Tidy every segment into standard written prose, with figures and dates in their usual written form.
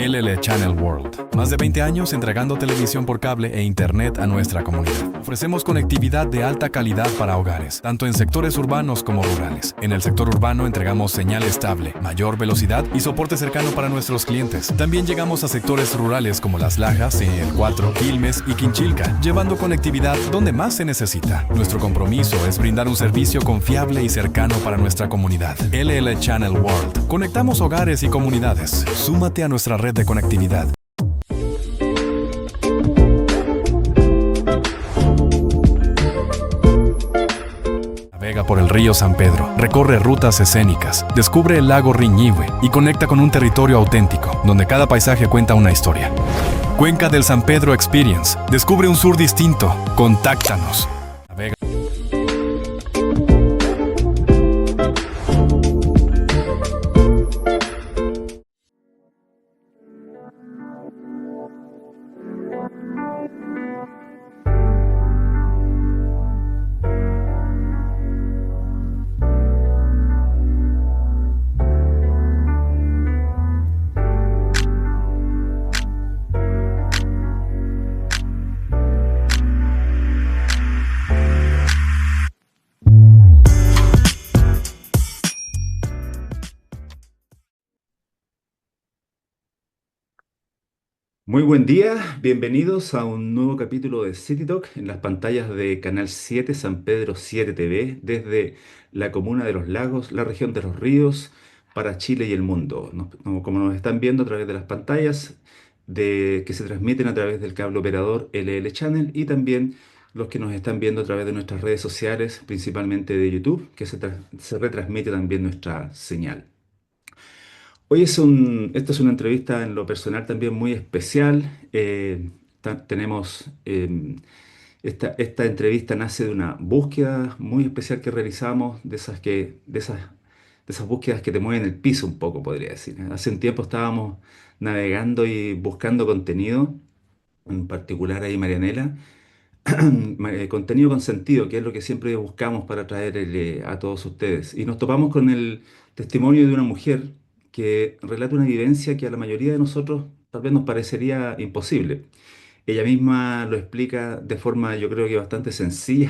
LL Channel World. Más de 20 años entregando televisión por cable e internet a nuestra comunidad. Ofrecemos conectividad de alta calidad para hogares, tanto en sectores urbanos como rurales. En el sector urbano entregamos señal estable, mayor velocidad y soporte cercano para nuestros clientes. También llegamos a sectores rurales como Las Lajas, El 4, Quilmes y Quinchilca, llevando conectividad donde más se necesita. Nuestro compromiso es brindar un servicio confiable y cercano para nuestra comunidad. LL Channel World. Conectamos hogares y comunidades. Súmate a nuestra red de conectividad. Navega por el río San Pedro, recorre rutas escénicas, descubre el lago Riñihue y conecta con un territorio auténtico, donde cada paisaje cuenta una historia. Cuenca del San Pedro Experience. Descubre un sur distinto. Contáctanos. Navega. Muy buen día, bienvenidos a un nuevo capítulo de City Talk en las pantallas de Canal 7 San Pedro 7 TV desde la comuna de Los Lagos, la región de Los Ríos, para Chile y el mundo. Como nos están viendo a través de las pantallas que se transmiten a través del cable operador LL Channel y también los que nos están viendo a través de nuestras redes sociales, principalmente de YouTube, que se retransmite también nuestra señal. Hoy esta es una entrevista en lo personal también muy especial. Tenemos, esta entrevista nace de una búsqueda muy especial que realizamos, de esas búsquedas que te mueven el piso un poco, podría decir. Hace un tiempo estábamos navegando y buscando contenido, en particular ahí Marianela, contenido con sentido, que es lo que siempre buscamos para traer a todos ustedes. Y nos topamos con el testimonio de una mujer que relata una vivencia que a la mayoría de nosotros tal vez nos parecería imposible. Ella misma lo explica de forma, yo creo que bastante sencilla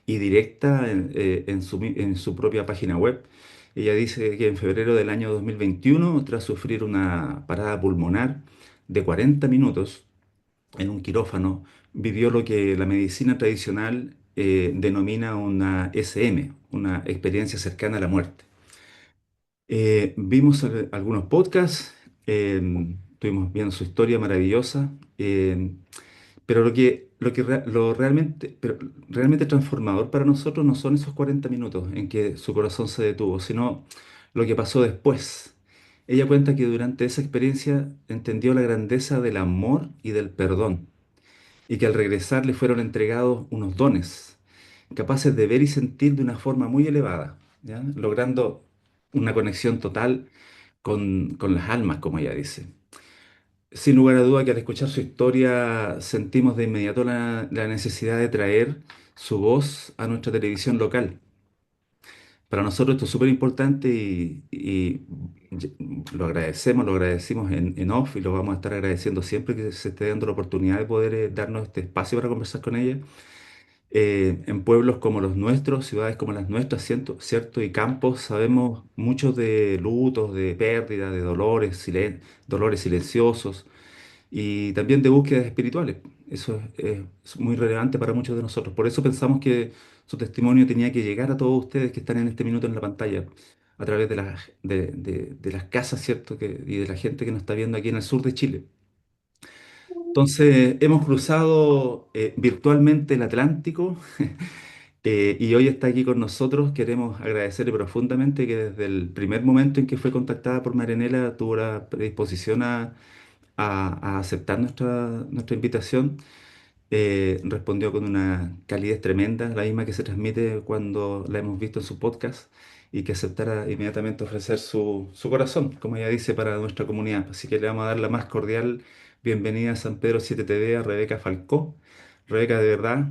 y directa en su propia página web. Ella dice que en febrero del año 2021, tras sufrir una parada pulmonar de 40 minutos, en un quirófano, vivió lo que la medicina tradicional denomina una SM, una experiencia cercana a la muerte. Vimos algunos podcasts, estuvimos viendo su historia maravillosa, pero lo realmente transformador para nosotros no son esos 40 minutos en que su corazón se detuvo, sino lo que pasó después. Ella cuenta que durante esa experiencia entendió la grandeza del amor y del perdón y que al regresar le fueron entregados unos dones, capaces de ver y sentir de una forma muy elevada, ¿ya? Logrando una conexión total con las almas, como ella dice. Sin lugar a duda que al escuchar su historia sentimos de inmediato la necesidad de traer su voz a nuestra televisión local. Para nosotros esto es súper importante y lo agradecimos en off y lo vamos a estar agradeciendo siempre que se esté dando la oportunidad de poder darnos este espacio para conversar con ella. En pueblos como los nuestros, ciudades como las nuestras, ¿cierto? Y campos, sabemos mucho de lutos, de pérdidas, de dolores silenciosos y también de búsquedas espirituales. Eso es muy relevante para muchos de nosotros. Por eso pensamos que su testimonio tenía que llegar a todos ustedes que están en este minuto en la pantalla, a través de las casas, ¿cierto? Y de la gente que nos está viendo aquí en el sur de Chile. Entonces, hemos cruzado virtualmente el Atlántico y hoy está aquí con nosotros. Queremos agradecerle profundamente que desde el primer momento en que fue contactada por Marianela tuvo la predisposición a aceptar nuestra invitación. Respondió con una calidez tremenda, la misma que se transmite cuando la hemos visto en su podcast, y que aceptara inmediatamente ofrecer su corazón, como ella dice, para nuestra comunidad. Así que le vamos a dar la más cordial bienvenida a San Pedro 7 TV a Rebeca Falcó. Rebeca, de verdad,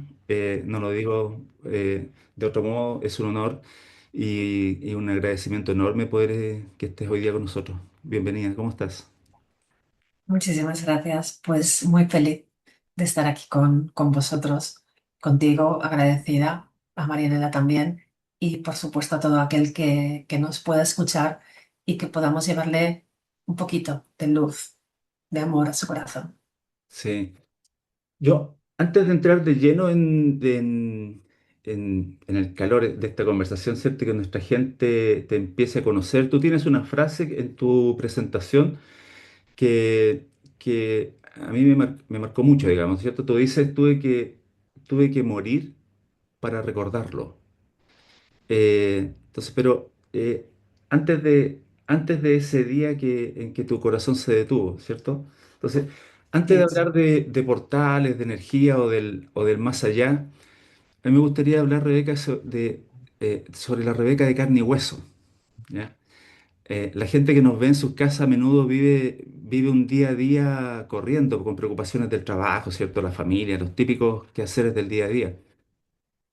no lo digo de otro modo, es un honor y un agradecimiento enorme poder que estés hoy día con nosotros. Bienvenida, ¿cómo estás? Muchísimas gracias. Pues muy feliz de estar aquí con vosotros, contigo, agradecida, a Marianela también, y por supuesto a todo aquel que nos pueda escuchar y que podamos llevarle un poquito de luz, de amor a su corazón. Sí. Yo, antes de entrar de lleno en el calor de esta conversación, ¿cierto? Que nuestra gente te empiece a conocer, tú tienes una frase en tu presentación que, que a mí me marcó mucho, digamos, ¿cierto? Tú dices, tuve que morir para recordarlo. Entonces, pero antes de ese día en que tu corazón se detuvo, ¿cierto? Entonces, antes de Sí. hablar de portales, de energía o del más allá, a mí me gustaría hablar, Rebeca, sobre la Rebeca de carne y hueso, ¿ya? La gente que nos ve en sus casas a menudo vive un día a día corriendo con preocupaciones del trabajo, ¿cierto? La familia, los típicos quehaceres del día a día.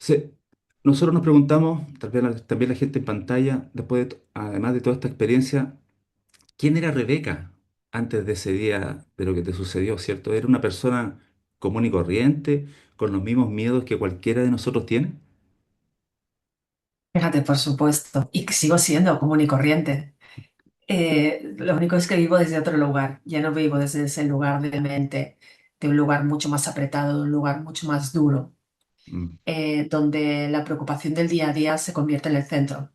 Sí, nosotros nos preguntamos, también la gente en pantalla, además de toda esta experiencia, ¿quién era Rebeca antes de ese día de lo que te sucedió, ¿cierto? ¿Era una persona común y corriente, con los mismos miedos que cualquiera de nosotros tiene? Fíjate, por supuesto, y que sigo siendo común y corriente. Lo único es que vivo desde otro lugar, ya no vivo desde ese lugar de mente, de un lugar mucho más apretado, de un lugar mucho más duro, Mm, donde la preocupación del día a día se convierte en el centro.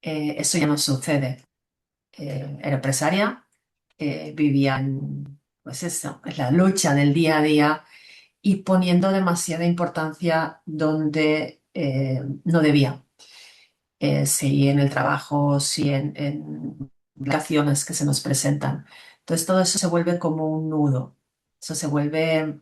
Eso ya no sucede. Era empresaria, vivía pues eso, en la lucha del día a día y poniendo demasiada importancia donde no debía. Sí en el trabajo, sí en relaciones que se nos presentan. Entonces todo eso se vuelve como un nudo. Eso se vuelve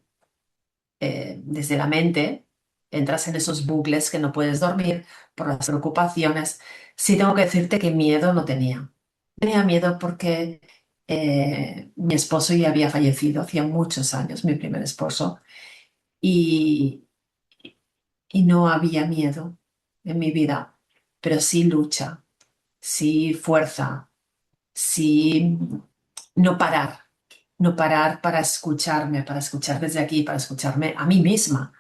desde la mente, entras en esos bucles que no puedes dormir por las preocupaciones. Sí tengo que decirte que miedo no tenía. Tenía miedo porque mi esposo ya había fallecido hacía muchos años, mi primer esposo, y, y no había miedo en mi vida, pero sí lucha, sí fuerza, sí no parar, no parar para escuchar desde aquí, para escucharme a mí misma,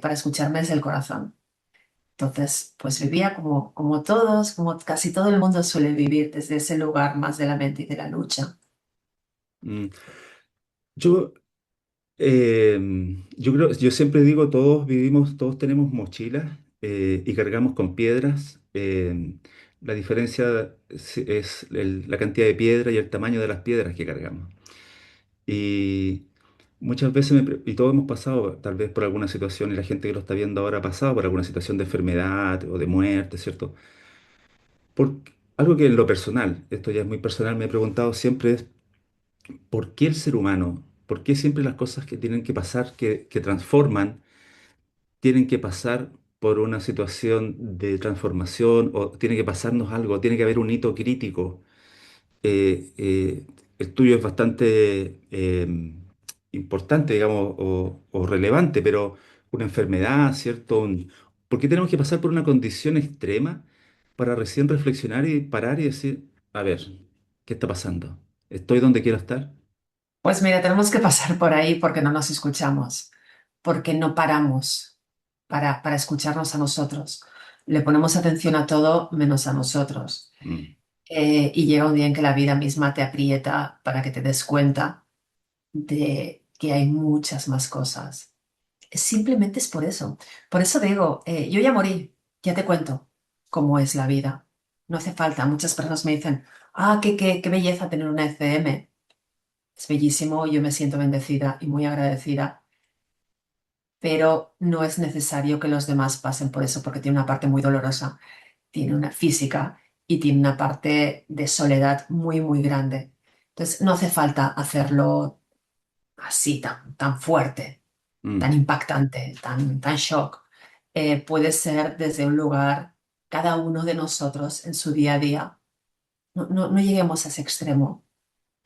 para escucharme desde el corazón. Entonces, pues vivía como todos, como casi todo el mundo suele vivir desde ese lugar más de la mente y de la lucha. mm. Yo, eh, yo creo, yo siempre digo, todos tenemos mochilas y cargamos con piedras. La diferencia es la cantidad de piedra y el tamaño de las piedras que cargamos. Y muchas veces, y todos hemos pasado tal vez por alguna situación, y la gente que lo está viendo ahora ha pasado por alguna situación de enfermedad o de muerte, ¿cierto? Por, algo que en lo personal, esto ya es muy personal, me he preguntado siempre es, ¿por qué el ser humano? ¿Por qué siempre las cosas que tienen que pasar, que transforman, tienen que pasar por una situación de transformación o tiene que pasarnos algo, tiene que haber un hito crítico? El tuyo es bastante importante, digamos, o relevante, pero una enfermedad, ¿cierto? ¿Por qué tenemos que pasar por una condición extrema para recién reflexionar y parar y decir, a ver, ¿qué está pasando? ¿Estoy donde quiero estar? Pues mira, tenemos que pasar por ahí porque no nos escuchamos, porque no paramos para escucharnos a nosotros. Le ponemos atención a todo menos a nosotros. Mm, Y llega un día en que la vida misma te aprieta para que te des cuenta de que hay muchas más cosas. Simplemente es por eso. Por eso digo, yo ya morí, ya te cuento cómo es la vida. No hace falta. Muchas personas me dicen, ah, qué belleza tener una ECM. Es bellísimo, yo me siento bendecida y muy agradecida, pero no es necesario que los demás pasen por eso porque tiene una parte muy dolorosa, tiene una física y tiene una parte de soledad muy, muy grande. Entonces, no hace falta hacerlo así, tan fuerte, tan mm, impactante, tan shock. Puede ser desde un lugar, cada uno de nosotros en su día a día. No lleguemos a ese extremo.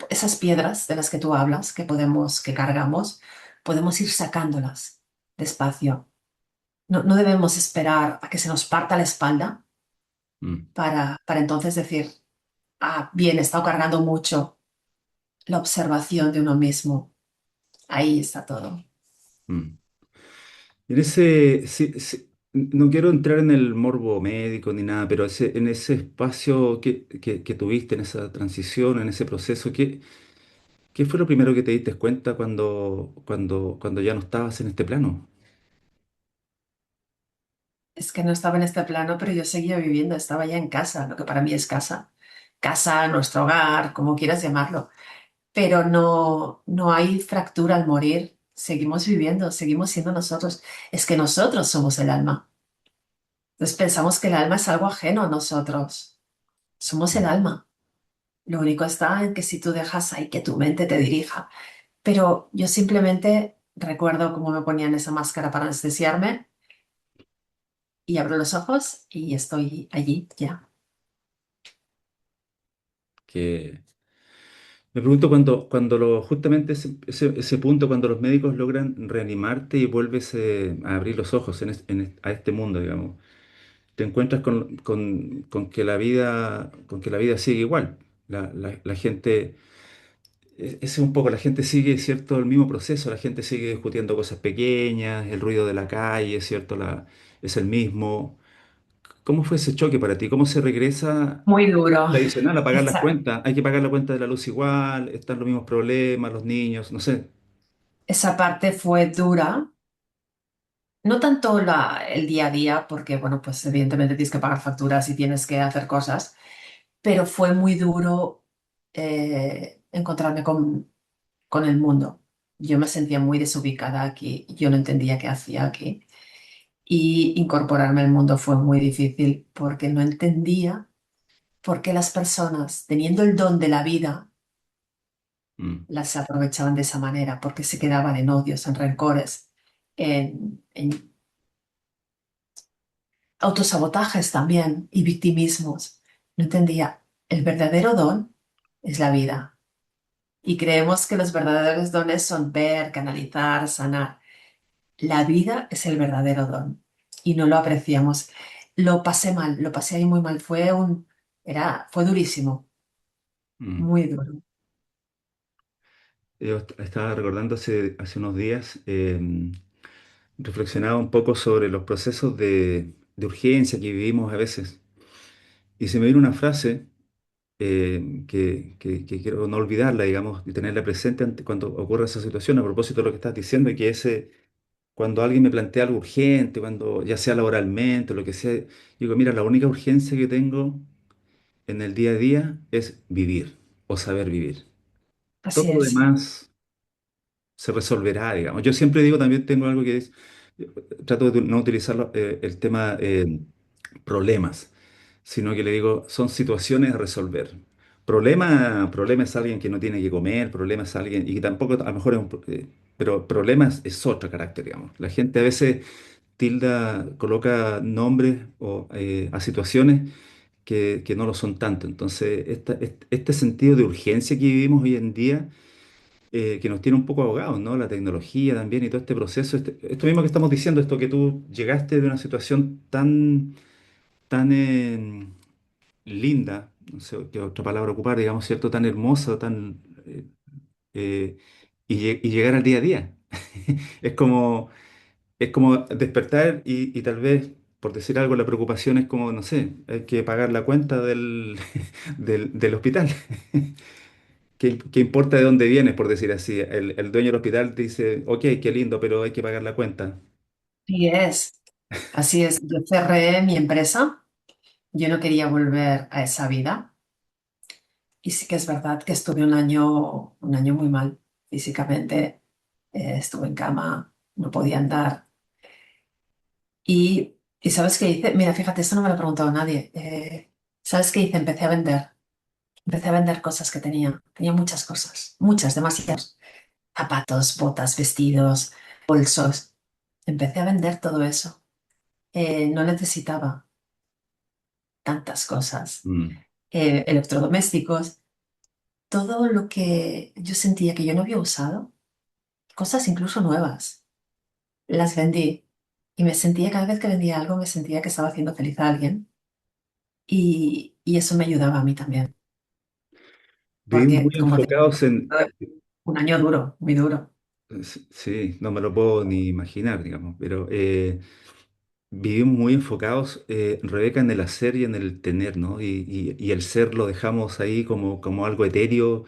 Esas piedras de las que tú hablas, que cargamos, podemos ir sacándolas despacio. No debemos esperar a que se nos parta la espalda mm, para entonces decir, ah, bien, he estado cargando mucho, la observación de uno mismo. Ahí está todo. Mm. En ese, no quiero entrar en el morbo médico ni nada, pero en ese espacio que tuviste, en esa transición, en ese proceso, ¿qué fue lo primero que te diste cuenta cuando ya no estabas en este plano? Es que no estaba en este plano, pero yo seguía viviendo, estaba ya en casa, lo que para mí es casa. Casa, nuestro hogar, como quieras llamarlo. Pero no, no hay fractura al morir. Seguimos viviendo, seguimos siendo nosotros. Es que nosotros somos el alma. Entonces pensamos que el alma es algo ajeno a nosotros. Somos el Mm. alma. Lo único está en que si tú dejas ahí que tu mente te dirija. Pero yo simplemente recuerdo cómo me ponían esa máscara para anestesiarme y abro los ojos y estoy allí ya. Que me pregunto justamente ese punto, cuando los médicos logran reanimarte y vuelves a abrir los ojos a este mundo, digamos, te encuentras con que la vida sigue igual. La gente, ese es un poco, la gente sigue, ¿cierto?, el mismo proceso, la gente sigue discutiendo cosas pequeñas, el ruido de la calle, ¿cierto?, es el mismo. ¿Cómo fue ese choque para ti? ¿Cómo se regresa Muy duro. tradicional a pagar las Esa, cuentas? Hay que pagar la cuenta de la luz igual, están los mismos problemas, los niños, no sé. esa parte fue dura. No tanto el día a día, porque, bueno, pues evidentemente tienes que pagar facturas y tienes que hacer cosas, pero fue muy duro encontrarme con el mundo. Yo me sentía muy desubicada aquí, yo no entendía qué hacía aquí y incorporarme al mundo fue muy difícil porque no entendía por qué las personas, teniendo el don de la vida, Mm, las aprovechaban de esa manera, porque se quedaban en odios, en rencores, en autosabotajes también y victimismos. No entendía. El verdadero don es la vida. Y creemos que los verdaderos dones son ver, canalizar, sanar. La vida es el verdadero don y no lo apreciamos. Lo pasé mal, lo pasé ahí muy mal. Fue durísimo, mm. muy duro. Yo estaba recordando hace unos días, reflexionaba un poco sobre los procesos de urgencia que vivimos a veces. Y se me vino una frase que quiero no olvidarla, digamos, y tenerla presente cuando ocurra esa situación, a propósito de lo que estás diciendo, y que cuando alguien me plantea algo urgente, cuando ya sea laboralmente, lo que sea, digo, mira, la única urgencia que tengo en el día a día es vivir o saber vivir. Todo Así lo es, demás se resolverá, digamos. Yo siempre digo, también tengo algo que es, eh, trato de no utilizar el tema problemas, sino que le digo, son situaciones a resolver. Problema es alguien que no tiene que comer, problema es alguien, y que tampoco a lo mejor pero problemas es otro carácter, digamos. La gente a veces coloca nombres a situaciones que no lo son tanto. Entonces, este sentido de urgencia que vivimos hoy en día, que nos tiene un poco ahogados, ¿no? La tecnología también y todo este proceso, esto mismo que estamos diciendo, esto que tú llegaste de una situación tan linda, no sé qué otra palabra ocupar, digamos, ¿cierto? Tan hermosa, eh, y llegar al día a día. Es como, es como despertar y tal vez, por decir algo, la preocupación es como, no sé, hay que pagar la cuenta del hospital. ¿Qué importa de dónde vienes, por decir así? El dueño del hospital dice, ok, qué lindo, pero hay que pagar la cuenta. así es, así es. Yo cerré mi empresa, yo no quería volver a esa vida y sí que es verdad que estuve un año muy mal físicamente. Estuve en cama, no podía andar. Y ¿sabes qué hice? Mira, fíjate, esto no me lo ha preguntado nadie. ¿Sabes qué hice? Empecé a vender. Empecé a vender cosas que tenía. Tenía muchas cosas, muchas, demasiadas. Zapatos, botas, vestidos, bolsos. Empecé a vender todo eso. No necesitaba tantas cosas. Mm, Electrodomésticos, todo lo que yo sentía que yo no había usado, cosas incluso nuevas, las vendí. Y me sentía, cada vez que vendía algo, me sentía que estaba haciendo feliz a alguien. Y eso me ayudaba a mí también. vivimos muy porque como te enfocados digo, en... un año duro, muy duro. Sí, no me lo puedo ni imaginar, digamos, pero vivimos muy enfocados, Rebeca, en el hacer y en el tener, ¿no? Y el ser lo dejamos ahí como algo etéreo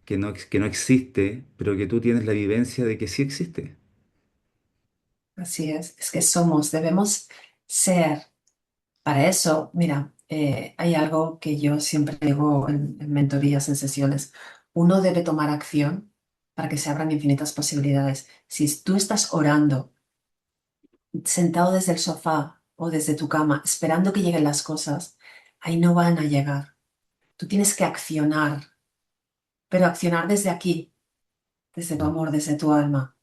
que no existe, pero que tú tienes la vivencia de que sí existe. Así es que somos, debemos ser. Para eso, mira, hay algo que yo siempre digo en mentorías, en sesiones. Uno debe tomar acción para que se abran infinitas posibilidades. Si tú estás orando, sentado desde el sofá o desde tu cama, esperando que lleguen las cosas, ahí no van a llegar. Tú tienes que accionar, pero accionar desde aquí, desde tu Mm, amor, desde tu alma.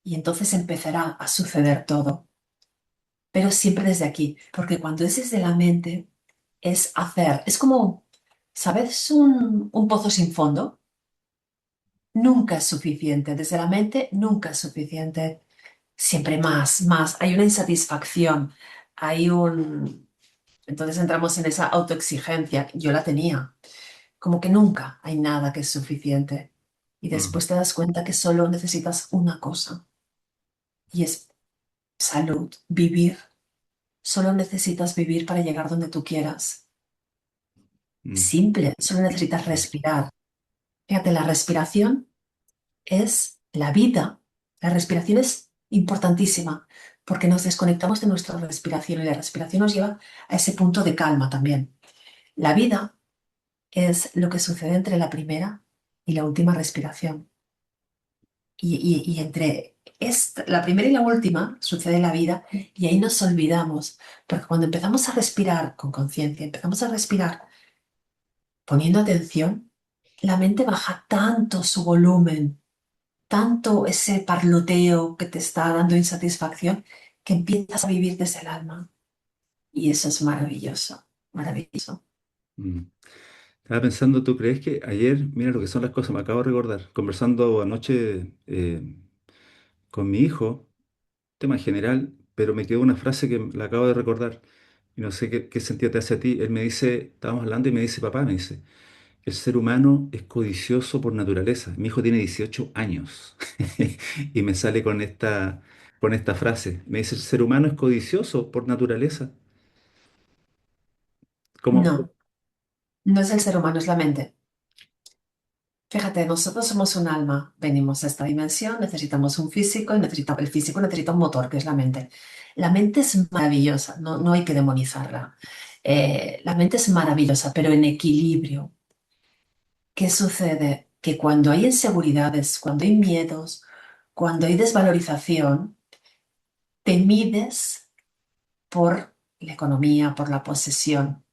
Y entonces empezará a suceder todo, pero siempre desde aquí, porque cuando es desde la mente, es hacer, es como, ¿sabes? Un pozo sin fondo. Nunca es suficiente, desde la mente nunca es suficiente. Siempre más, más. Hay una insatisfacción, hay un... Entonces entramos en esa autoexigencia. Yo la tenía, como que nunca hay nada que es suficiente. Y mm, después te das cuenta que solo necesitas una cosa, y es salud, vivir. Solo necesitas vivir para llegar donde tú quieras. mm, Simple, solo necesitas respirar. Fíjate, la respiración es la vida. La respiración es importantísima porque nos desconectamos de nuestra respiración y la respiración nos lleva a ese punto de calma también. La vida es lo que sucede entre la primera y la última respiración. Y entre la primera y la última sucede la vida y ahí nos olvidamos. Porque cuando empezamos a respirar con conciencia, empezamos a respirar poniendo atención, la mente baja tanto su volumen, tanto ese parloteo que te está dando insatisfacción, que empiezas a vivir desde el alma. Y eso es maravilloso, maravilloso. mm. Estaba pensando, ¿tú crees que ayer, mira lo que son las cosas, me acabo de recordar, conversando anoche con mi hijo, tema general, pero me quedó una frase que la acabo de recordar y no sé qué sentido te hace a ti. Él me dice, estábamos hablando y me dice, papá, me dice, el ser humano es codicioso por naturaleza. Mi hijo tiene 18 años y me sale con esta frase. Me dice, el ser humano es codicioso por naturaleza. ¿Cómo? No, no es el ser humano, es la mente. Fíjate, nosotros somos un alma, venimos a esta dimensión, necesitamos un físico y el físico necesita un motor, que es la mente. La mente es maravillosa, no, no hay que demonizarla. La mente es maravillosa, pero en equilibrio. ¿Qué sucede? Que cuando hay inseguridades, cuando hay miedos, cuando hay desvalorización, te mides por la economía, por la posesión.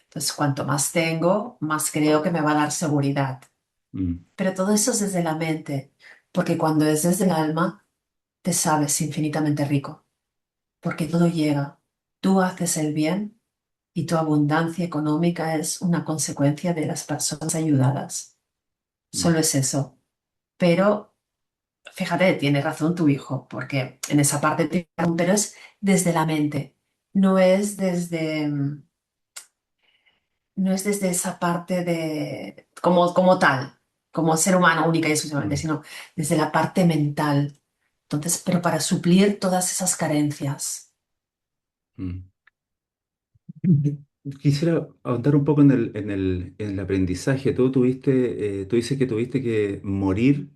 Entonces, cuanto más tengo, más creo que me va a dar seguridad. Mm, Pero todo eso es desde la mente, porque cuando es desde el alma, te sabes infinitamente rico, porque todo llega. Tú haces el bien y tu abundancia económica es una consecuencia de las personas ayudadas. mm, Solo es eso. Pero fíjate, tiene razón tu hijo, porque en esa parte tiene razón, pero es desde la mente, no es desde, no es desde esa parte de, como tal, como ser humano única y exclusivamente, mm, sino desde la parte mental. Entonces, pero para suplir todas esas carencias. mm. Quisiera ahondar un poco en el aprendizaje. Tú dices que tuviste que morir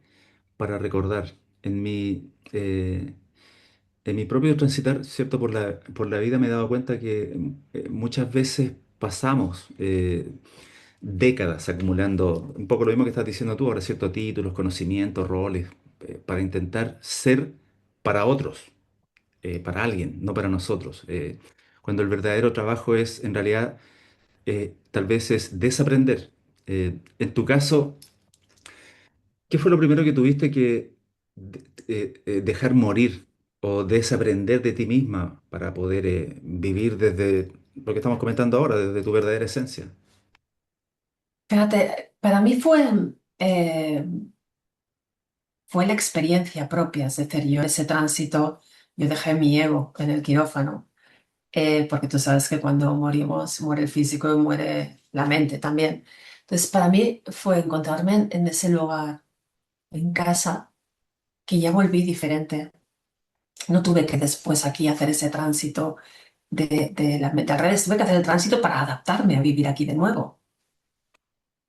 para recordar. En mi propio transitar, ¿cierto? Por la vida me he dado cuenta que muchas veces pasamos décadas acumulando un poco lo mismo que estás diciendo tú ahora, ¿cierto? Títulos, conocimientos, roles, para intentar ser para otros, para alguien, no para nosotros. Cuando el verdadero trabajo es, en realidad, tal vez es desaprender. En tu caso, ¿qué fue lo primero que tuviste que dejar morir o desaprender de ti misma para poder vivir desde lo que estamos comentando ahora, desde tu verdadera esencia? Fíjate, para mí eh, fue la experiencia propia, es decir, yo ese tránsito, yo dejé mi ego en el quirófano. Porque tú sabes que cuando morimos muere el físico y muere la mente también. Entonces, para mí fue encontrarme en ese lugar, en casa, que ya volví diferente. No tuve que después aquí hacer ese tránsito de la mente al revés, tuve que hacer el tránsito para adaptarme a vivir aquí de nuevo.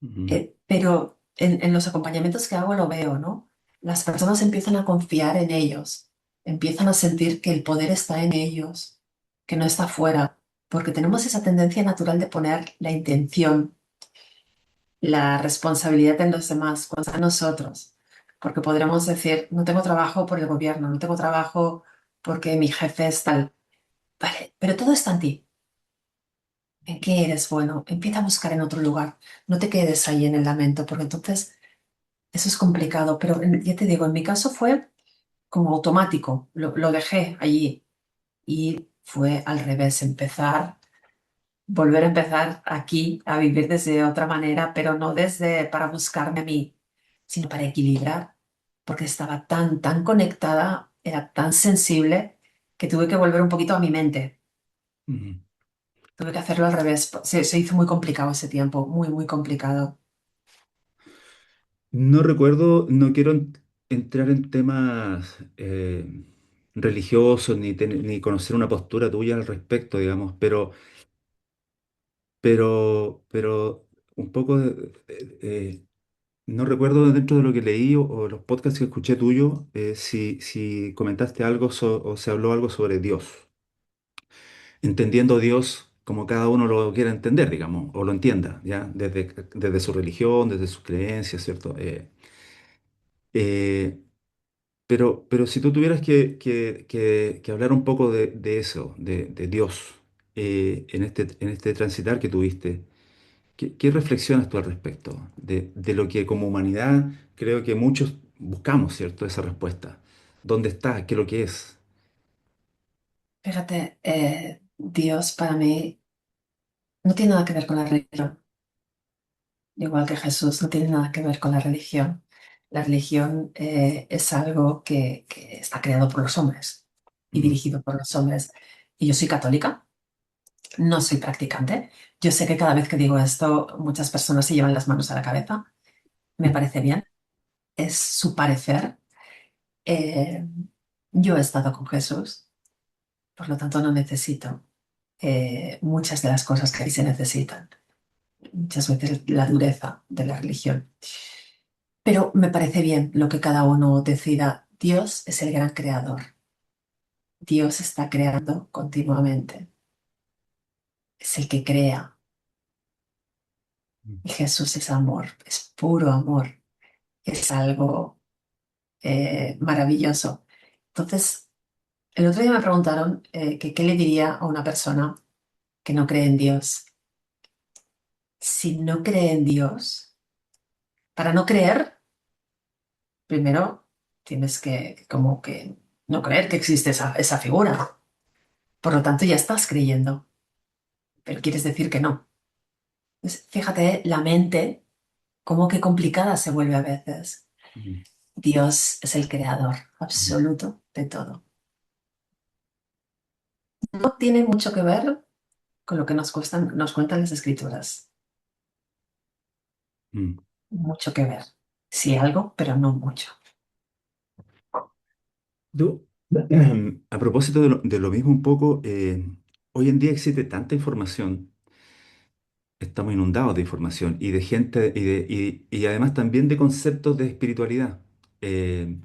Ujú, Pero en los acompañamientos que hago lo veo, ¿no? Las personas empiezan a confiar en ellos, empiezan a sentir que el poder está en ellos, que no está fuera, porque tenemos esa tendencia natural de poner la intención, la responsabilidad en los demás, cuando está en nosotros, porque podremos decir, no tengo trabajo por el gobierno, no tengo trabajo porque mi jefe es tal, vale, pero todo está en ti. ¿En qué eres bueno? Empieza a buscar en otro lugar. No te quedes ahí en el lamento, porque entonces eso es complicado, pero ya te digo, en mi caso fue como automático, lo dejé allí y fue al revés, empezar, volver a empezar aquí a vivir desde otra manera, pero no desde para buscarme a mí, sino para equilibrar, porque estaba tan conectada, era tan sensible que tuve que volver un poquito a mi mente. ujú. Tuve que hacerlo al revés. Se hizo muy complicado ese tiempo, muy complicado. No recuerdo, no quiero entrar en temas religiosos ni conocer una postura tuya al respecto, digamos, pero un poco no recuerdo dentro de lo que leí o los podcasts que escuché tuyo, si comentaste algo o se habló algo sobre Dios, entendiendo Dios como cada uno lo quiera entender, digamos, o lo entienda, ¿ya? Desde su religión, desde sus creencias, ¿cierto? Eh, pero si tú tuvieras que hablar un poco de eso, de Dios, en este transitar que tuviste, ¿qué reflexionas tú al respecto? De lo que como humanidad creo que muchos buscamos, ¿cierto? Esa respuesta. ¿Dónde está? ¿Qué es lo que es? Fíjate, Dios para mí no tiene nada que ver con la religión, igual que Jesús no tiene nada que ver con la religión. La religión es algo que está creado por los hombres y Mm, dirigido por los hombres. Y yo soy católica, no soy practicante. Yo sé que cada vez que digo esto, muchas personas se llevan las manos a la cabeza. Me parece bien, es su parecer. Eh, yo he estado con Jesús, por lo tanto no necesito muchas de las cosas que ahí se necesitan. Muchas veces la dureza de la religión. Pero me parece bien lo que cada uno decida. Dios es el gran creador. Dios está creando continuamente. Es el que crea. mm, Y Jesús es amor, es puro amor. Es algo maravilloso. Entonces, el otro día me preguntaron que qué le diría a una persona que no cree en Dios. Si no cree en Dios, para no creer, primero tienes que como que no creer que existe esa figura. Por lo tanto, ya estás creyendo, pero quieres decir que no. Pues fíjate, la mente, como que complicada se vuelve a veces. mm, Dios es el creador mm, absoluto de todo. No tiene mucho que ver con lo que nos cuentan las escrituras. mm. Mucho que ver. Sí, algo, pero no mucho. Tú, a propósito de lo mismo un poco, hoy en día existe tanta información, estamos inundados de información y de gente y además también de conceptos de espiritualidad. Eh,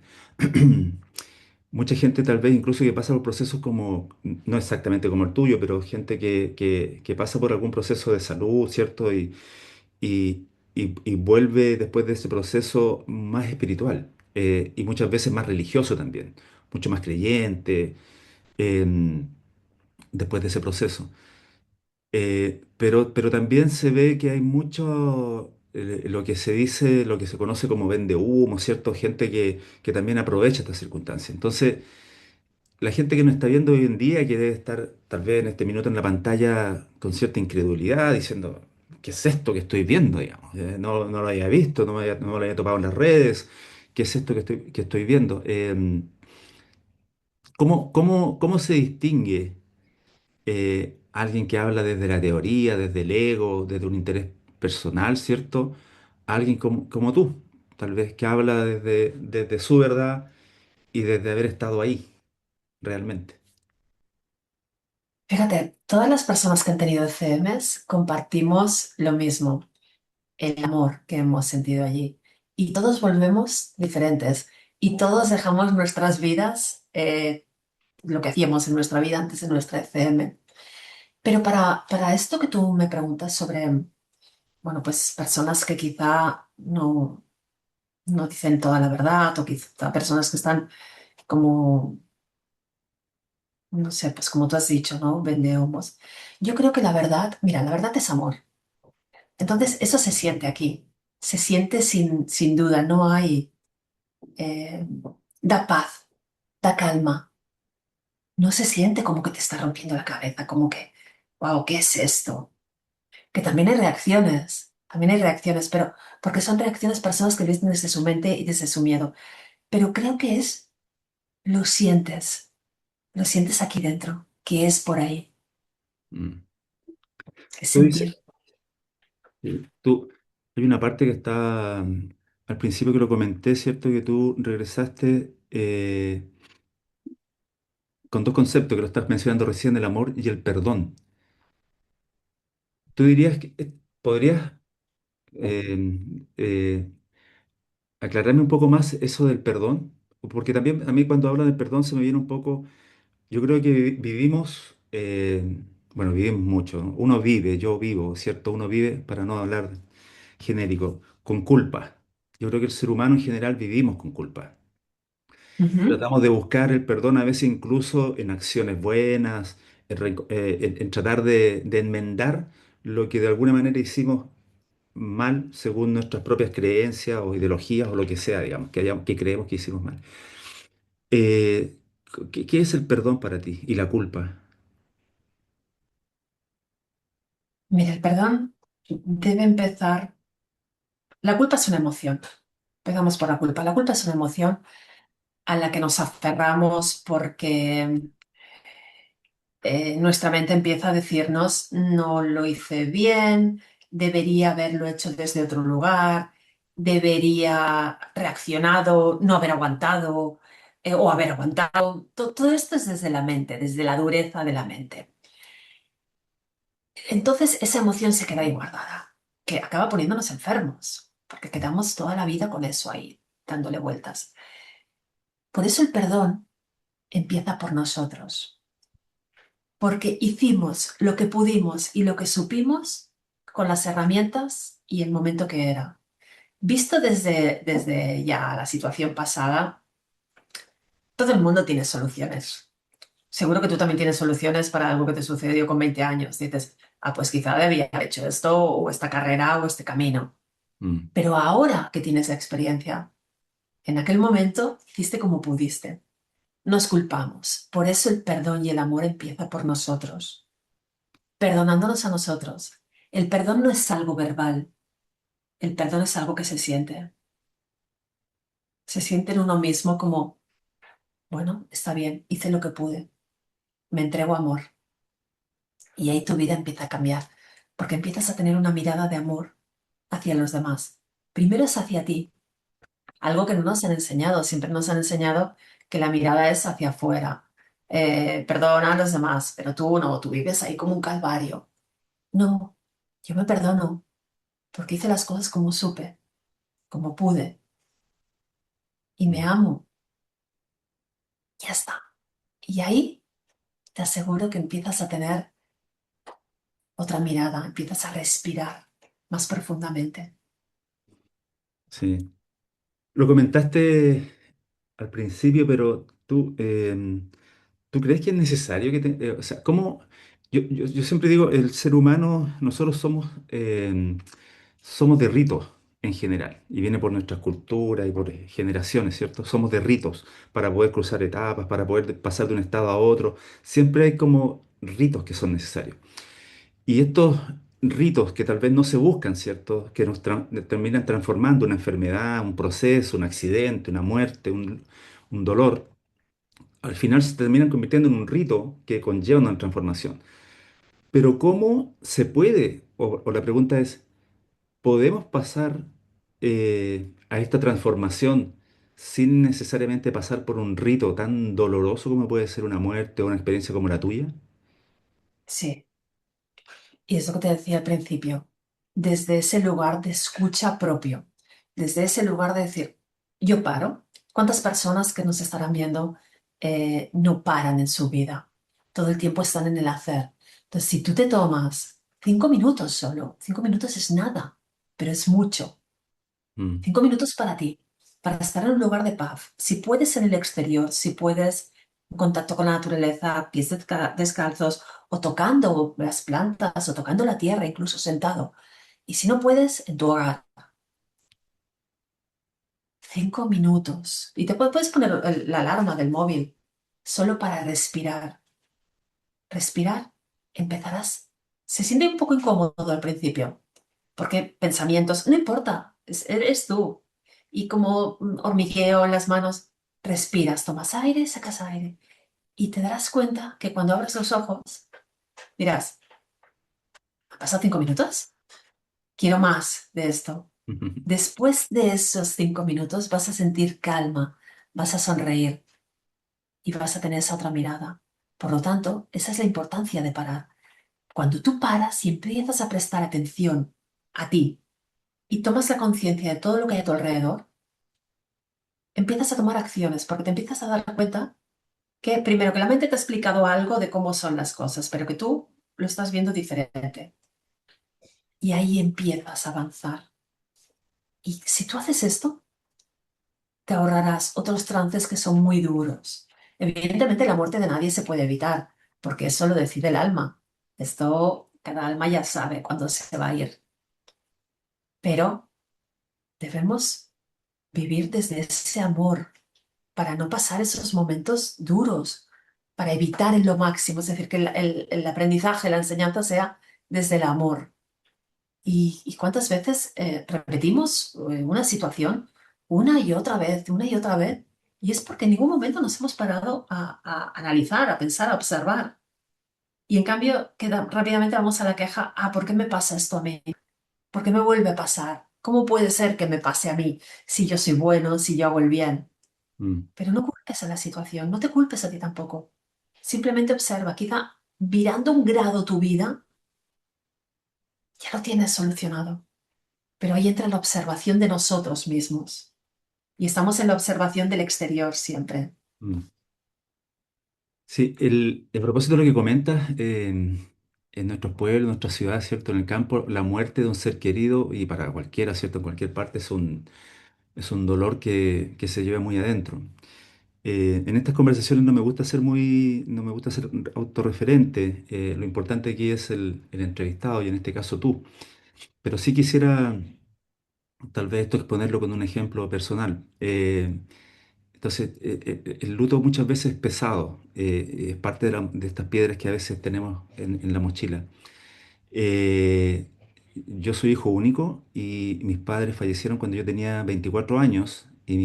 Mucha gente tal vez incluso que pasa por procesos como, no exactamente como el tuyo, pero gente que pasa por algún proceso de salud, ¿cierto? Y, y vuelve después de ese proceso más espiritual y muchas veces más religioso también, mucho más creyente después de ese proceso. Pero también se ve que hay mucho, lo que se dice, lo que se conoce como vende humo, ¿cierto? Gente que también aprovecha esta circunstancia. Entonces, la gente que nos está viendo hoy en día, que debe estar tal vez en este minuto en la pantalla con cierta incredulidad, diciendo, ¿qué es esto que estoy viendo, digamos? No lo había visto, no lo había topado en las redes, ¿qué es esto que estoy viendo? ¿Cómo se distingue alguien que habla desde la teoría, desde el ego, desde un interés personal, ¿cierto? A alguien como tú, tal vez que habla desde su verdad y desde haber estado ahí, realmente. Fíjate, todas las personas que han tenido CMs compartimos lo mismo, el amor que hemos sentido allí. Y todos volvemos diferentes y todos dejamos nuestras vidas, lo que hacíamos en nuestra vida antes de nuestra ECM. Pero para esto que tú me preguntas sobre, bueno, pues personas que quizá no dicen toda la verdad o quizá personas que están como, no sé, pues como tú has dicho, ¿no? Vendehumos. Yo creo que la verdad, mira, la verdad es amor. Entonces, eso se siente aquí. Se siente sin duda, no hay, eh, da paz, da calma. No se siente como que te está rompiendo la cabeza, como que, wow, ¿qué es esto? Que también hay reacciones, pero porque son reacciones personas que viven desde su mente y desde su miedo. Pero creo que es, lo lo sientes aquí dentro, que es por ahí, Mm. es Tú dices, sentir. hay una parte que está al principio que lo comenté, ¿cierto? Que tú regresaste con dos conceptos que lo estás mencionando recién, el amor y el perdón. ¿Tú dirías que podrías eh, eh, aclararme un poco más eso del perdón? Porque también a mí cuando hablan del perdón se me viene un poco, yo creo que vivimos, bueno, vivimos mucho, ¿no? Uno vive, yo vivo, ¿cierto? Uno vive, para no hablar genérico, con culpa. Yo creo que el ser humano en general vivimos con culpa. Ujú. Tratamos de buscar el perdón a veces incluso en acciones buenas, en tratar de enmendar lo que de alguna manera hicimos mal según nuestras propias creencias o ideologías o lo que sea, digamos, que creemos que hicimos mal. Eh, ¿Qué es el perdón para ti y la culpa? Mira, el perdón debe empezar. La culpa es una emoción. Empezamos por la culpa. La culpa es una emoción a la que nos aferramos porque nuestra mente empieza a decirnos, no lo hice bien, debería haberlo hecho desde otro lugar, debería reaccionado, no haber aguantado o haber aguantado. Todo esto es desde la mente, desde la dureza de la mente. Entonces esa emoción se queda ahí guardada, que acaba poniéndonos enfermos, porque quedamos toda la vida con eso ahí, dándole vueltas. Por eso el perdón empieza por nosotros, porque hicimos lo que pudimos y lo que supimos con las herramientas y el momento que era. Visto desde ya la situación pasada, todo el mundo tiene soluciones. Seguro que tú también tienes soluciones para algo que te sucedió con 20 años. Dices, ah, pues quizá debía haber hecho esto o esta carrera o este camino. Mm, Pero ahora que tienes la experiencia, en aquel momento hiciste como pudiste. Nos culpamos. Por eso el perdón y el amor empieza por nosotros, perdonándonos a nosotros. El perdón no es algo verbal, el perdón es algo que se siente. Se siente en uno mismo como, bueno, está bien, hice lo que pude, me entrego amor. Y ahí tu vida empieza a cambiar, porque empiezas a tener una mirada de amor hacia los demás. Primero es hacia ti, algo que no nos han enseñado. Siempre nos han enseñado que la mirada es hacia afuera. Perdona a los demás, pero tú no, tú vives ahí como un calvario. No, yo me perdono porque hice las cosas como supe, como pude, y me mm. amo. Ya está. Y ahí te aseguro que empiezas a tener otra mirada, empiezas a respirar más profundamente. Sí. Lo comentaste al principio, pero ¿tú crees que es necesario o sea, cómo, yo siempre digo, el ser humano, nosotros somos de ritos en general, y viene por nuestra cultura y por generaciones, ¿cierto? Somos de ritos para poder cruzar etapas, para poder pasar de un estado a otro. Siempre hay como ritos que son necesarios. Y estos ritos que tal vez no se buscan, ¿cierto? Que terminan transformando una enfermedad, un proceso, un accidente, una muerte, un dolor, al final se terminan convirtiendo en un rito que conlleva una transformación. Pero ¿cómo se puede? O la pregunta es, ¿podemos pasar a esta transformación sin necesariamente pasar por un rito tan doloroso como puede ser una muerte o una experiencia como la tuya? Sí, y es lo que te decía al principio, desde ese lugar de escucha propio, desde ese lugar de decir, yo paro. ¿Cuántas personas que nos estarán viendo no paran en su vida? Todo el tiempo están en el hacer. Entonces, si tú te tomas 5 minutos solo, 5 minutos es nada, pero es mucho. Mm, 5 minutos para ti, para estar en un lugar de paz. Si puedes en el exterior, si puedes en contacto con la naturaleza, pies descalzos, o tocando las plantas, o tocando la tierra, incluso sentado. Y si no puedes, en tu hogar. 5 minutos. Y puedes poner la alarma del móvil solo para respirar. Respirar, empezarás. Se siente un poco incómodo al principio, porque pensamientos, no importa, eres tú. Y como hormigueo en las manos, respiras, tomas aire, sacas aire. Y te darás cuenta que cuando abres los ojos, dirás, ¿han pasado 5 minutos? Quiero más de esto. Después de esos 5 minutos vas a sentir calma, vas a sonreír y vas a tener esa otra mirada. Por lo tanto, esa es la importancia de parar. Cuando tú paras y empiezas a prestar atención a ti y tomas la conciencia de todo lo que hay a tu alrededor, empiezas a tomar acciones porque te empiezas a dar cuenta que primero que la mente te ha explicado algo de cómo son las cosas, pero que tú lo estás viendo diferente. Y ahí empiezas a avanzar. Y si tú haces esto, te ahorrarás otros trances que son muy duros. Evidentemente la muerte de nadie se puede evitar, porque eso lo decide el alma. Esto, cada alma ya sabe cuándo se va a ir. Pero debemos vivir desde ese amor para no pasar esos momentos duros, para evitar en lo máximo, es decir, que el aprendizaje, la enseñanza sea desde el amor. ¿Y cuántas veces repetimos una situación una y otra vez? Y es porque en ningún momento nos hemos parado a analizar, a pensar, a observar. Y en cambio, rápidamente vamos a la queja, ¿por qué me pasa esto a mí? ¿Por qué me vuelve a pasar? ¿Cómo puede ser que me pase a mí si yo soy bueno, si yo hago el bien? mm, Pero no culpes a la situación, no te culpes a ti tampoco. Simplemente observa, quizá virando un grado tu vida, ya lo tienes solucionado. Pero ahí entra la observación de nosotros mismos. Y estamos en la observación del exterior siempre. mm. Sí, el propósito de lo que comentas, en nuestros pueblos, en nuestras ciudades, ¿cierto? En el campo, la muerte de un ser querido y para cualquiera, ¿cierto? En cualquier parte es un dolor que se lleva muy adentro. En estas conversaciones no me gusta ser autorreferente. Lo importante aquí es el entrevistado y en este caso tú. Pero sí quisiera tal vez esto exponerlo con un ejemplo personal. Entonces, el luto muchas veces es pesado, es parte de estas piedras que a veces tenemos en la mochila. Eh, yo soy hijo único y mis padres fallecieron cuando yo tenía 24 años y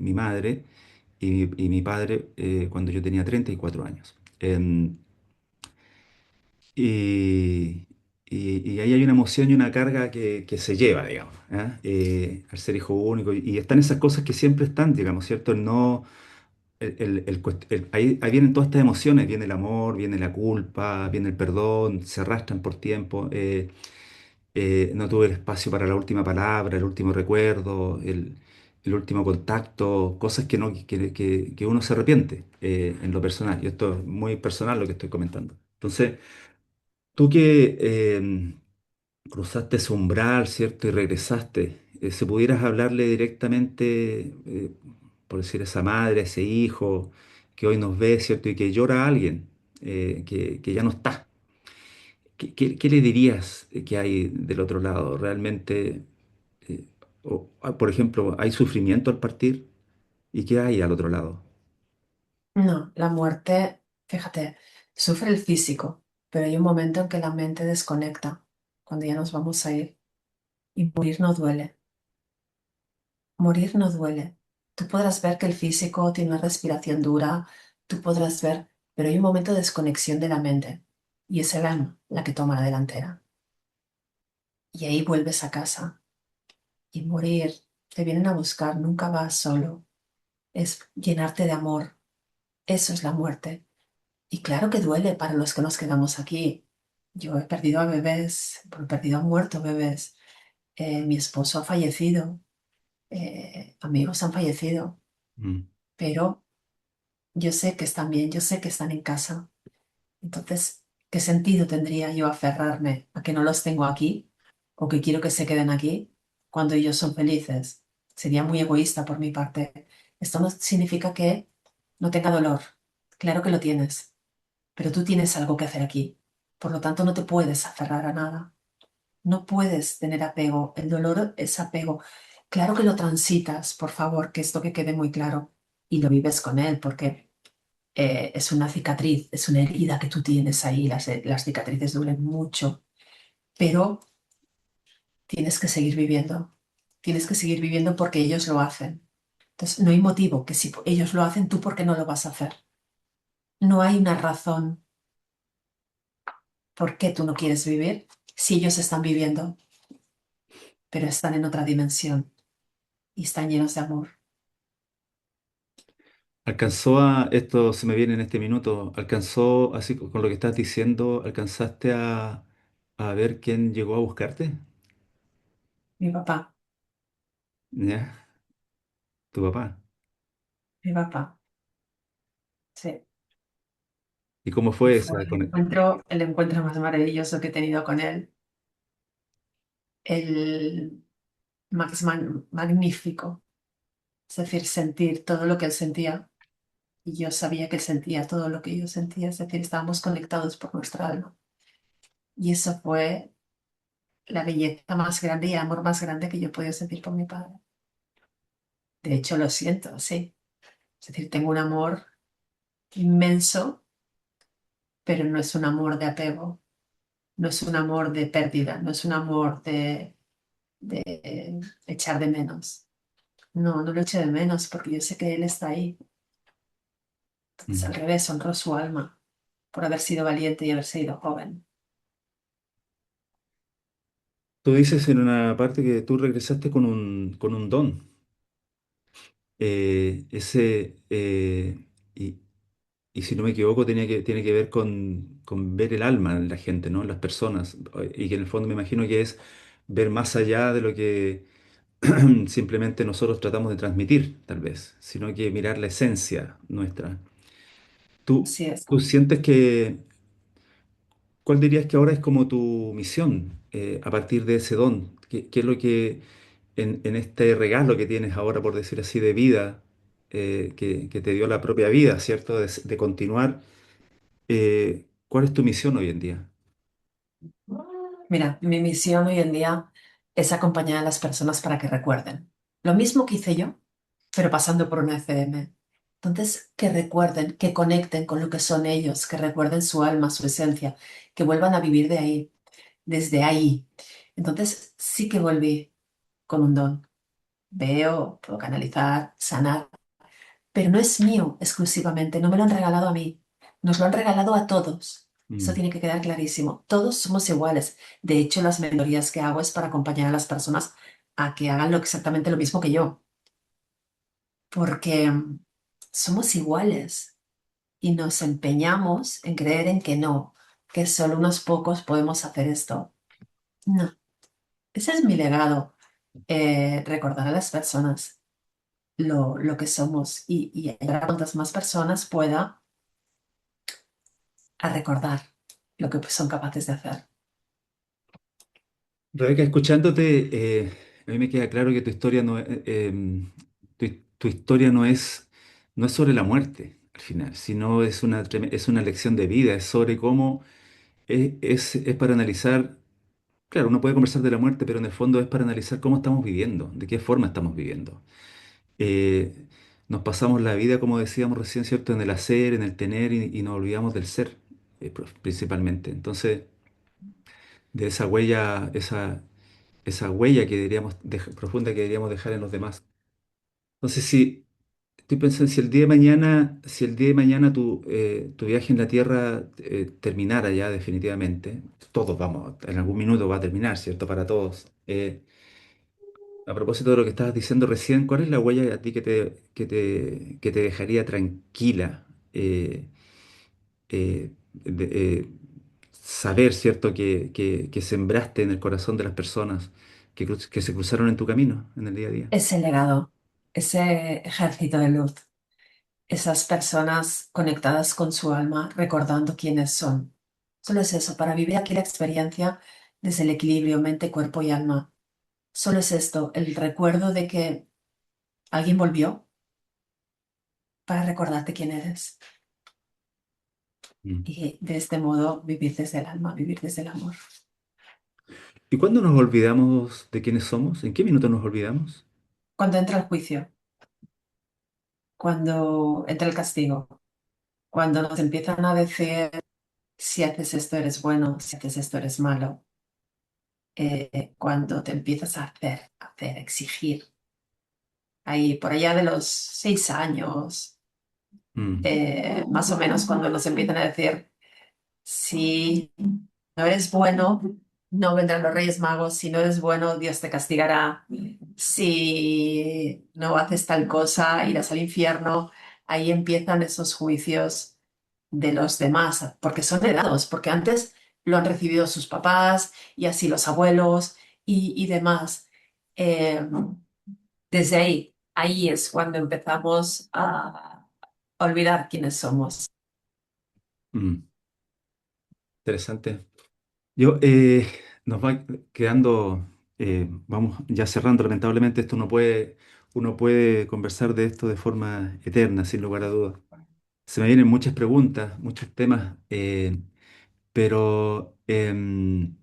mi madre y mi padre cuando yo tenía 34 años. Y, y ahí hay una emoción y una carga que se lleva, digamos, ¿ah? Al ser hijo único. Y están esas cosas que siempre están, digamos, ¿cierto? No, ahí vienen todas estas emociones, viene el amor, viene la culpa, viene el perdón, se arrastran por tiempo. No tuve el espacio para la última palabra, el último recuerdo, el último contacto, cosas que, no, que uno se arrepiente en lo personal. Y esto es muy personal lo que estoy comentando. Entonces, tú que cruzaste ese umbral, ¿cierto? Y regresaste, si pudieras hablarle directamente, por decir, a esa madre, a ese hijo que hoy nos ve, ¿cierto? Y que llora a alguien que ya no está. ¿Qué le dirías que hay del otro lado? ¿Realmente, por ejemplo, hay sufrimiento al partir? ¿Y qué hay al otro lado? No, la muerte, fíjate, sufre el físico, pero hay un momento en que la mente desconecta, cuando ya nos vamos a ir. Y morir no duele. Morir no duele. Tú podrás ver que el físico tiene una respiración dura, tú podrás ver, pero hay un momento de desconexión de la mente. Y es el alma la que toma la delantera. Y ahí vuelves a casa. y morir, te vienen a buscar, nunca vas solo, es llenarte de amor, eso es la muerte. Y claro que duele para los que nos quedamos aquí. Yo he perdido a bebés, he perdido a muerto bebés, mi esposo ha fallecido, amigos han fallecido, Mm. pero yo sé que están bien, yo sé que están en casa. Entonces, ¿qué sentido tendría yo aferrarme a que no los tengo aquí o que quiero que se queden aquí cuando ellos son felices? Sería muy egoísta por mi parte. Esto no significa que no tenga dolor. Claro que lo tienes, pero tú tienes algo que hacer aquí. Por lo tanto, no te puedes aferrar a nada. No puedes tener apego. El dolor es apego. Claro que lo transitas, por favor, que esto que quede muy claro. Y lo vives con él, porque es una cicatriz, es una herida que tú tienes ahí. Las cicatrices duelen mucho, pero tienes que seguir viviendo. Tienes que seguir viviendo porque ellos lo hacen. Entonces, no hay motivo que si ellos lo hacen, tú, ¿por qué no lo vas a hacer? No hay una razón por qué tú no quieres vivir si ellos están viviendo, pero están en otra dimensión y están llenos de amor. Esto se me viene en este minuto, alcanzó, así con lo que estás diciendo, alcanzaste a ver quién llegó a buscarte? Mi papá, ¿Ya? Tu papá. mi papá, sí. ¿Y cómo Y fue fue esa el encuentro más maravilloso que he tenido con él, el más magnífico. Es decir, sentir todo lo que él sentía y yo sabía que él sentía todo lo que yo sentía, es decir, estábamos conectados por nuestra alma. Y eso fue la belleza más grande y el amor más grande que yo he podido sentir por mi padre. De hecho, lo siento, sí. Es decir, tengo un amor inmenso, pero no es un amor de apego, no es un amor de pérdida, no es un amor de echar de menos. No, no lo echo de menos porque yo sé que él está ahí. Entonces, al Mm. revés, honro su alma por haber sido valiente y haber sido joven. Tú dices en una parte que tú regresaste con un don. Ese, y si no me equivoco, tiene que ver con ver el alma en la gente, ¿no? En las personas. Y que en el fondo me imagino que es ver más allá de lo que simplemente nosotros tratamos de transmitir, tal vez, sino que mirar la esencia nuestra. ¿Tú, Así es. tú sientes que, cuál dirías que ahora es como tu misión a partir de ese don? ¿Qué es lo que en este regalo que tienes ahora, por decir así, de vida, que te dio la propia vida, ¿cierto? De continuar, ¿cuál es tu misión hoy en día? Mira, mi misión hoy en día es acompañar a las personas para que recuerden. Lo mismo que hice yo, pero pasando por una ECM. Entonces, que recuerden, que conecten con lo que son ellos, que recuerden su alma, su esencia, que vuelvan a vivir de ahí, desde ahí. Entonces, sí que volví con un don. Veo, puedo canalizar, sanar, pero no es mío exclusivamente, no me lo han regalado a mí, nos lo han regalado a todos. Eso Mm, tiene que quedar clarísimo. Todos somos iguales. De hecho, las mentorías que hago es para acompañar a las personas a que hagan exactamente lo mismo que yo, porque somos iguales y nos empeñamos en creer en que no, que solo unos pocos podemos hacer esto. No, ese es mi legado, recordar a las personas lo que somos y ayudar a cuantas más personas pueda a recordar lo que son capaces de hacer. Rebeca, escuchándote, a mí me queda claro que tu historia tu historia no es sobre la muerte al final, sino es es una lección de vida, es sobre cómo es para analizar, claro, uno puede conversar de la muerte, pero en el fondo es para analizar cómo estamos viviendo, de qué forma estamos viviendo. Eh, Nos pasamos la vida, como decíamos recién, ¿cierto?, en el hacer, en el tener y nos olvidamos del ser, principalmente. Entonces, de esa huella, esa huella que profunda que deberíamos dejar en los demás. Entonces, si estoy pensando, si el día de mañana, si el día de mañana tu viaje en la Tierra terminara ya definitivamente, todos vamos, en algún minuto va a terminar, ¿cierto? Para todos. A propósito de lo que estabas diciendo recién, ¿cuál es la huella a ti que te dejaría tranquila? Saber, ¿cierto?, que sembraste en el corazón de las personas que se cruzaron en tu camino en el día a día. Ese legado, ese ejército de luz, esas personas conectadas con su alma, recordando quiénes son. Solo es eso, para vivir aquí la experiencia desde el equilibrio mente, cuerpo y alma. Solo es esto, el recuerdo de que alguien volvió para recordarte quién eres. Mm. Y de este modo vivir desde el alma, vivir desde el amor. ¿Y cuándo nos olvidamos de quiénes somos? ¿En qué minuto nos olvidamos? Cuando entra el juicio, cuando entra el castigo, cuando nos empiezan a decir si haces esto eres bueno, si haces esto eres malo, cuando te empiezas a hacer, exigir. Ahí, por allá de los 6 años, Mm, más o menos, cuando nos empiezan a decir si no eres bueno, no vendrán los Reyes Magos. Si no eres bueno, Dios te castigará. Si no haces tal cosa, irás al infierno. Ahí empiezan esos juicios de los demás, porque son heredados, porque antes lo han recibido sus papás y así los abuelos y demás. Eh, Desde ahí es cuando empezamos a olvidar quiénes somos. mm, interesante. Yo, nos va quedando, vamos ya cerrando, lamentablemente esto uno puede conversar de esto de forma eterna, sin lugar a dudas. Se me vienen muchas preguntas, muchos temas, pero a mí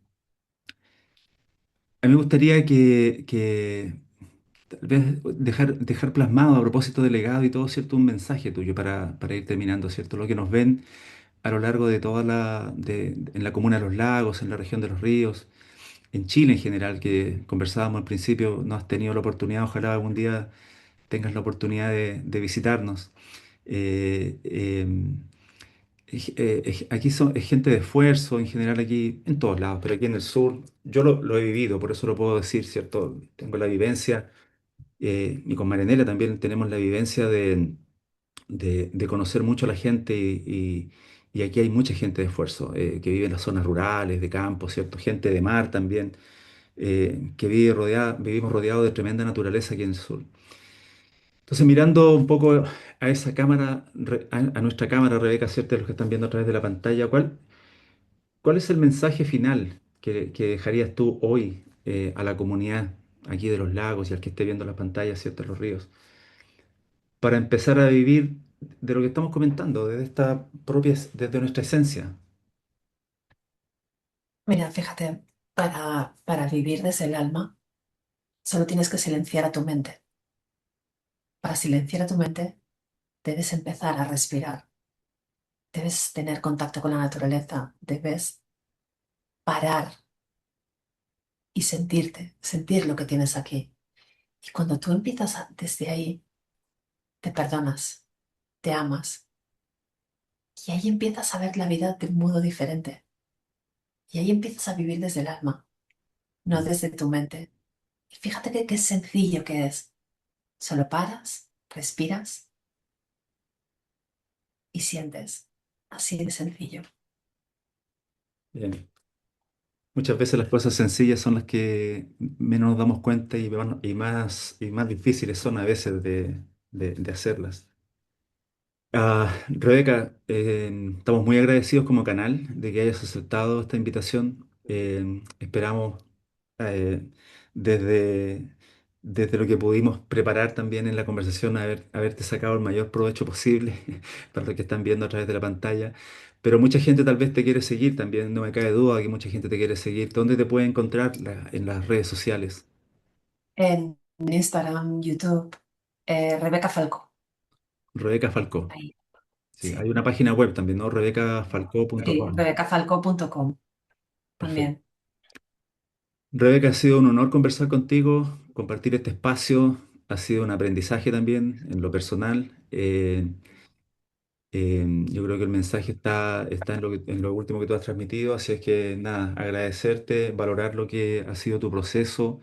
me gustaría que tal vez dejar plasmado a propósito del legado y todo, ¿cierto? Un mensaje tuyo para ir terminando, ¿cierto? Lo que nos ven a lo largo de en la comuna de los lagos, en la región de los ríos, en Chile en general, que conversábamos al principio, no has tenido la oportunidad, ojalá algún día tengas la oportunidad de visitarnos. Eh, em, Aquí es gente de esfuerzo, en general aquí, en todos lados, pero aquí en el sur, yo lo he vivido, por eso lo puedo decir, ¿cierto? Tengo la vivencia, y con Marianela también tenemos la vivencia de conocer mucho a la gente y aquí hay mucha gente de esfuerzo, que vive en las zonas rurales, de campo, ¿cierto? Gente de mar también, que vivimos rodeados de tremenda naturaleza aquí en el sur. Entonces, mirando un poco a esa cámara, a nuestra cámara, Rebeca, ¿cierto? Los que están viendo a través de la pantalla, ¿cuál es el mensaje final que dejarías tú hoy, a la comunidad aquí de los lagos y al que esté viendo la pantalla, ¿cierto? Los ríos, para empezar a vivir de lo que estamos comentando, desde nuestra esencia? Mira, fíjate, para vivir desde el alma, solo tienes que silenciar a tu mente. Para silenciar a tu mente, debes empezar a respirar, debes tener contacto con la naturaleza, debes parar y sentir lo que tienes aquí. Y cuando tú empiezas desde ahí, te perdonas, te amas, y ahí empiezas a ver la vida de un modo diferente. Y ahí empiezas a vivir desde el alma, no desde tu mente. Y fíjate que qué sencillo que es. Solo paras, respiras y sientes. Así de sencillo. Bien. Muchas veces las cosas sencillas son las que menos nos damos cuenta y más difíciles son a veces de hacerlas. Rebeca, estamos muy agradecidos como canal de que hayas aceptado esta invitación. Esperamos, eh, desde, desde lo que pudimos preparar también en la conversación, haberte sacado el mayor provecho posible para los que están viendo a través de la pantalla. Pero mucha gente tal vez te quiere seguir también, no me cabe duda que mucha gente te quiere seguir. ¿Dónde te puede encontrar en las redes sociales? En Instagram, YouTube, Rebeca Falco. Rebeca Falcó. Ahí, Sí, hay sí. una página web también, ¿no? Sí, rebecafalcó.com. rebecafalco.com Perfecto. también. Rebeca, ha sido un honor conversar contigo, compartir este espacio. Ha sido un aprendizaje también en lo personal. Yo creo que el mensaje está en lo último que tú has transmitido. Así es que nada, agradecerte, valorar lo que ha sido tu proceso,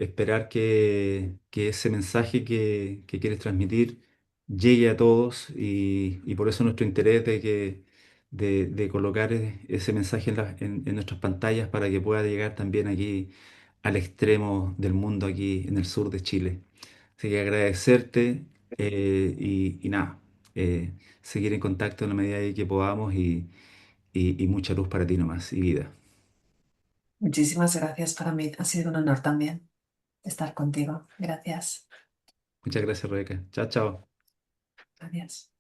esperar que ese mensaje que quieres transmitir llegue a todos y por eso nuestro interés de colocar ese mensaje en nuestras pantallas para que pueda llegar también aquí al extremo del mundo, aquí en el sur de Chile. Así que agradecerte y nada, seguir en contacto en la medida de que podamos y mucha luz para ti nomás y vida. Muchísimas gracias para mí. Ha sido un honor también estar contigo. Gracias. Muchas gracias, Rebeca. Chao, chao. Adiós.